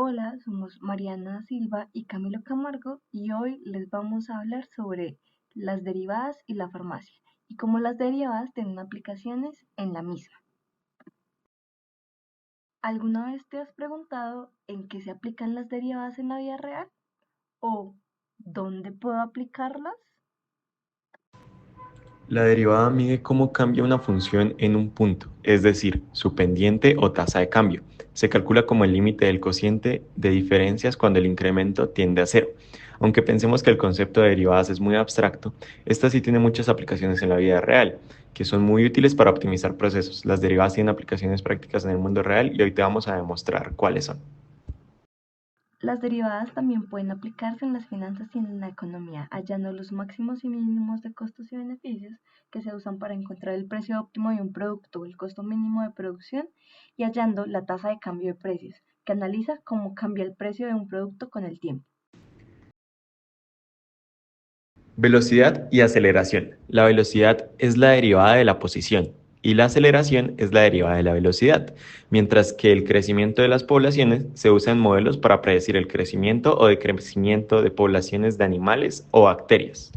Hola, somos Mariana Silva y Camilo Camargo y hoy les vamos a hablar sobre las derivadas y la farmacia y cómo las derivadas tienen aplicaciones en la misma. ¿Alguna vez te has preguntado en qué se aplican las derivadas en la vida real o dónde puedo aplicarlas? La derivada mide cómo cambia una función en un punto, es decir, su pendiente o tasa de cambio. Se calcula como el límite del cociente de diferencias cuando el incremento tiende a cero. Aunque pensemos que el concepto de derivadas es muy abstracto, esta sí tiene muchas aplicaciones en la vida real, que son muy útiles para optimizar procesos. Las derivadas tienen aplicaciones prácticas en el mundo real y hoy te vamos a demostrar cuáles son. Las derivadas también pueden aplicarse en las finanzas y en la economía, hallando los máximos y mínimos de costos y beneficios que se usan para encontrar el precio óptimo de un producto o el costo mínimo de producción y hallando la tasa de cambio de precios, que analiza cómo cambia el precio de un producto con el tiempo. Velocidad y aceleración. La velocidad es la derivada de la posición y la aceleración es la derivada de la velocidad, mientras que el crecimiento de las poblaciones se usa en modelos para predecir el crecimiento o decrecimiento de poblaciones de animales o bacterias.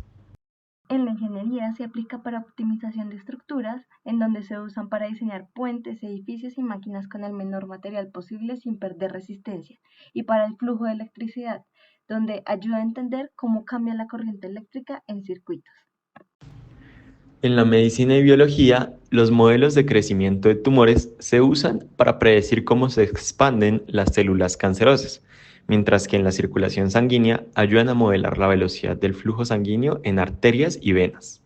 En la ingeniería se aplica para optimización de estructuras, en donde se usan para diseñar puentes, edificios y máquinas con el menor material posible sin perder resistencia, y para el flujo de electricidad, donde ayuda a entender cómo cambia la corriente eléctrica en circuitos. En la medicina y biología, los modelos de crecimiento de tumores se usan para predecir cómo se expanden las células cancerosas, mientras que en la circulación sanguínea ayudan a modelar la velocidad del flujo sanguíneo en arterias y venas.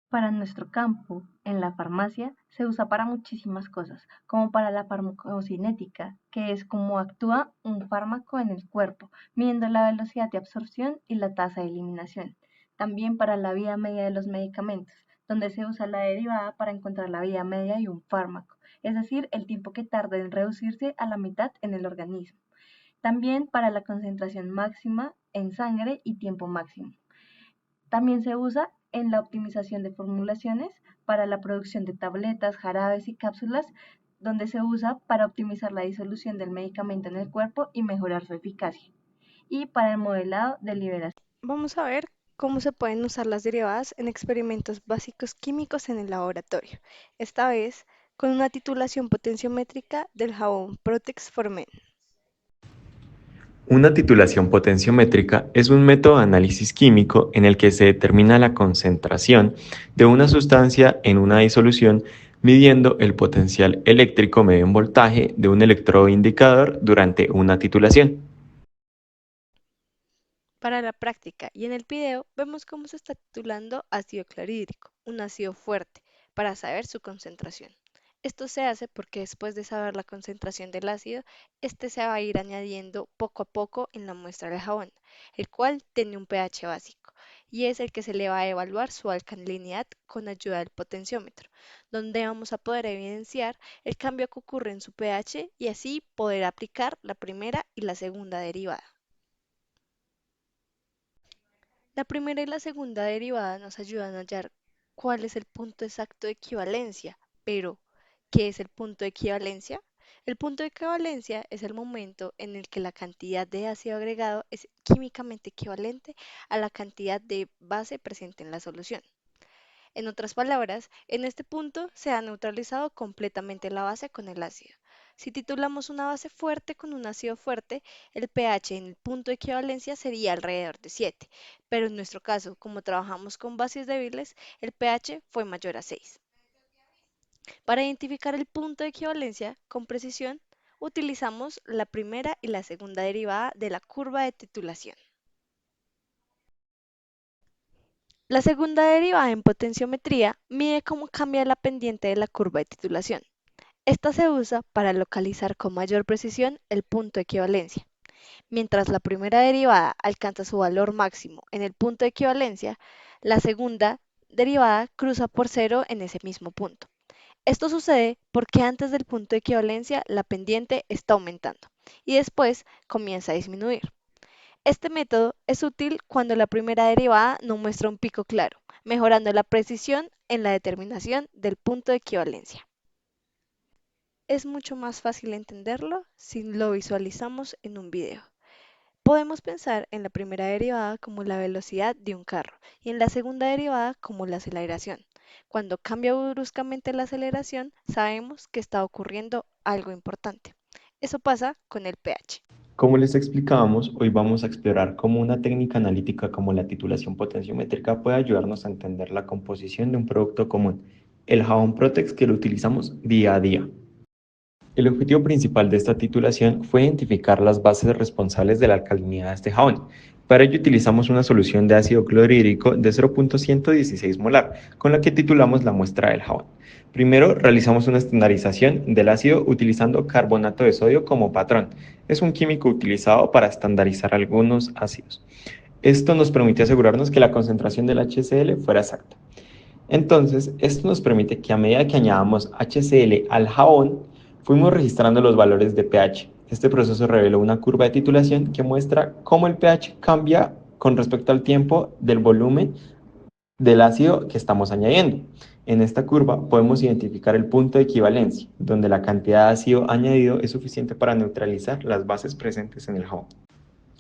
Para nuestro campo, en la farmacia, se usa para muchísimas cosas, como para la farmacocinética, que es cómo actúa un fármaco en el cuerpo, midiendo la velocidad de absorción y la tasa de eliminación. También para la vida media de los medicamentos, donde se usa la derivada para encontrar la vida media de un fármaco, es decir, el tiempo que tarda en reducirse a la mitad en el organismo. También para la concentración máxima en sangre y tiempo máximo. También se usa en la optimización de formulaciones para la producción de tabletas, jarabes y cápsulas, donde se usa para optimizar la disolución del medicamento en el cuerpo y mejorar su eficacia. Y para el modelado de liberación. Vamos a ver cómo se pueden usar las derivadas en experimentos básicos químicos en el laboratorio, esta vez con una titulación potenciométrica del jabón Protex for Men. Una titulación potenciométrica es un método de análisis químico en el que se determina la concentración de una sustancia en una disolución midiendo el potencial eléctrico medio en voltaje de un electrodo indicador durante una titulación. Para la práctica y en el video vemos cómo se está titulando ácido clorhídrico, un ácido fuerte, para saber su concentración. Esto se hace porque después de saber la concentración del ácido, este se va a ir añadiendo poco a poco en la muestra del jabón, el cual tiene un pH básico y es el que se le va a evaluar su alcalinidad con ayuda del potenciómetro, donde vamos a poder evidenciar el cambio que ocurre en su pH y así poder aplicar la primera y la segunda derivada. La primera y la segunda derivada nos ayudan a hallar cuál es el punto exacto de equivalencia, pero ¿qué es el punto de equivalencia? El punto de equivalencia es el momento en el que la cantidad de ácido agregado es químicamente equivalente a la cantidad de base presente en la solución. En otras palabras, en este punto se ha neutralizado completamente la base con el ácido. Si titulamos una base fuerte con un ácido fuerte, el pH en el punto de equivalencia sería alrededor de 7, pero en nuestro caso, como trabajamos con bases débiles, el pH fue mayor a 6. Para identificar el punto de equivalencia con precisión, utilizamos la primera y la segunda derivada de la curva de titulación. La segunda derivada en potenciometría mide cómo cambia la pendiente de la curva de titulación. Esta se usa para localizar con mayor precisión el punto de equivalencia. Mientras la primera derivada alcanza su valor máximo en el punto de equivalencia, la segunda derivada cruza por cero en ese mismo punto. Esto sucede porque antes del punto de equivalencia la pendiente está aumentando y después comienza a disminuir. Este método es útil cuando la primera derivada no muestra un pico claro, mejorando la precisión en la determinación del punto de equivalencia. es mucho más fácil entenderlo si lo visualizamos en un video. Podemos pensar en la primera derivada como la velocidad de un carro y en la segunda derivada como la aceleración. Cuando cambia bruscamente la aceleración, sabemos que está ocurriendo algo importante. Eso pasa con el pH. Como les explicábamos, hoy vamos a explorar cómo una técnica analítica como la titulación potenciométrica puede ayudarnos a entender la composición de un producto común, el jabón Protex que lo utilizamos día a día. El objetivo principal de esta titulación fue identificar las bases responsables de la alcalinidad de este jabón. Para ello utilizamos una solución de ácido clorhídrico de 0.116 molar, con la que titulamos la muestra del jabón. Primero realizamos una estandarización del ácido utilizando carbonato de sodio como patrón. Es un químico utilizado para estandarizar algunos ácidos. Esto nos permite asegurarnos que la concentración del HCl fuera exacta. Entonces, esto nos permite que a medida que añadamos HCl al jabón, fuimos registrando los valores de pH. Este proceso reveló una curva de titulación que muestra cómo el pH cambia con respecto al tiempo del volumen del ácido que estamos añadiendo. En esta curva podemos identificar el punto de equivalencia, donde la cantidad de ácido añadido es suficiente para neutralizar las bases presentes en el jabón.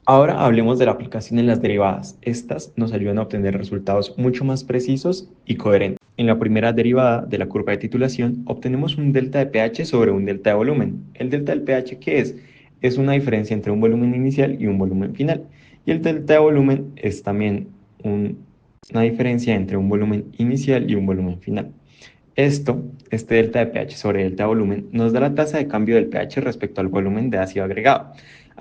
Ahora hablemos de la aplicación en las derivadas. Estas nos ayudan a obtener resultados mucho más precisos y coherentes. En la primera derivada de la curva de titulación obtenemos un delta de pH sobre un delta de volumen. ¿El delta del pH qué es? Es una diferencia entre un volumen inicial y un volumen final. Y el delta de volumen es también una diferencia entre un volumen inicial y un volumen final. Este delta de pH sobre delta de volumen, nos da la tasa de cambio del pH respecto al volumen de ácido agregado.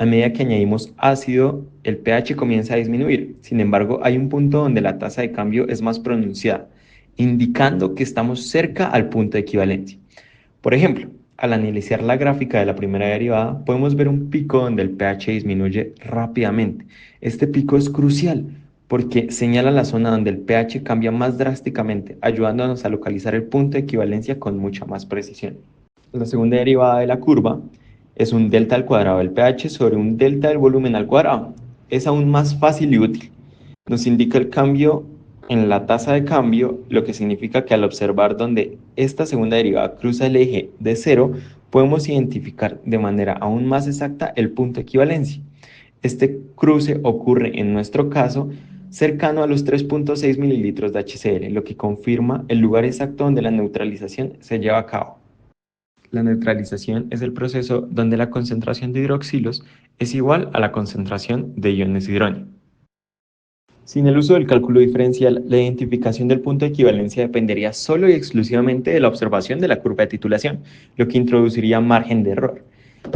A medida que añadimos ácido, el pH comienza a disminuir. Sin embargo, hay un punto donde la tasa de cambio es más pronunciada, indicando que estamos cerca al punto de equivalencia. Por ejemplo, al analizar la gráfica de la primera derivada, podemos ver un pico donde el pH disminuye rápidamente. Este pico es crucial porque señala la zona donde el pH cambia más drásticamente, ayudándonos a localizar el punto de equivalencia con mucha más precisión. La segunda derivada de la curva es un delta al cuadrado del pH sobre un delta del volumen al cuadrado. Es aún más fácil y útil. Nos indica el cambio en la tasa de cambio, lo que significa que al observar donde esta segunda derivada cruza el eje de cero, podemos identificar de manera aún más exacta el punto de equivalencia. Este cruce ocurre en nuestro caso cercano a los 3.6 mililitros de HCl, lo que confirma el lugar exacto donde la neutralización se lleva a cabo. La neutralización es el proceso donde la concentración de hidroxilos es igual a la concentración de iones de hidrógeno. Sin el uso del cálculo diferencial, la identificación del punto de equivalencia dependería solo y exclusivamente de la observación de la curva de titulación, lo que introduciría margen de error.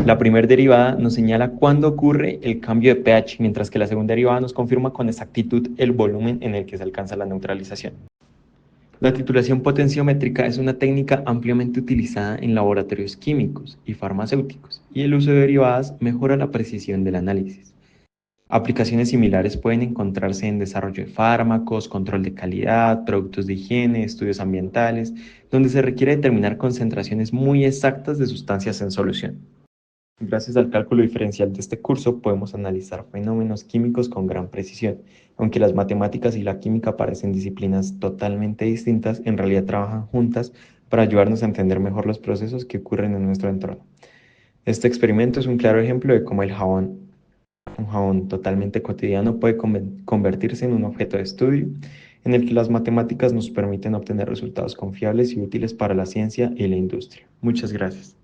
La primera derivada nos señala cuándo ocurre el cambio de pH, mientras que la segunda derivada nos confirma con exactitud el volumen en el que se alcanza la neutralización. La titulación potenciométrica es una técnica ampliamente utilizada en laboratorios químicos y farmacéuticos, y el uso de derivadas mejora la precisión del análisis. Aplicaciones similares pueden encontrarse en desarrollo de fármacos, control de calidad, productos de higiene, estudios ambientales, donde se requiere determinar concentraciones muy exactas de sustancias en solución. Gracias al cálculo diferencial de este curso podemos analizar fenómenos químicos con gran precisión. Aunque las matemáticas y la química parecen disciplinas totalmente distintas, en realidad trabajan juntas para ayudarnos a entender mejor los procesos que ocurren en nuestro entorno. Este experimento es un claro ejemplo de cómo un jabón totalmente cotidiano puede convertirse en un objeto de estudio en el que las matemáticas nos permiten obtener resultados confiables y útiles para la ciencia y la industria. Muchas gracias.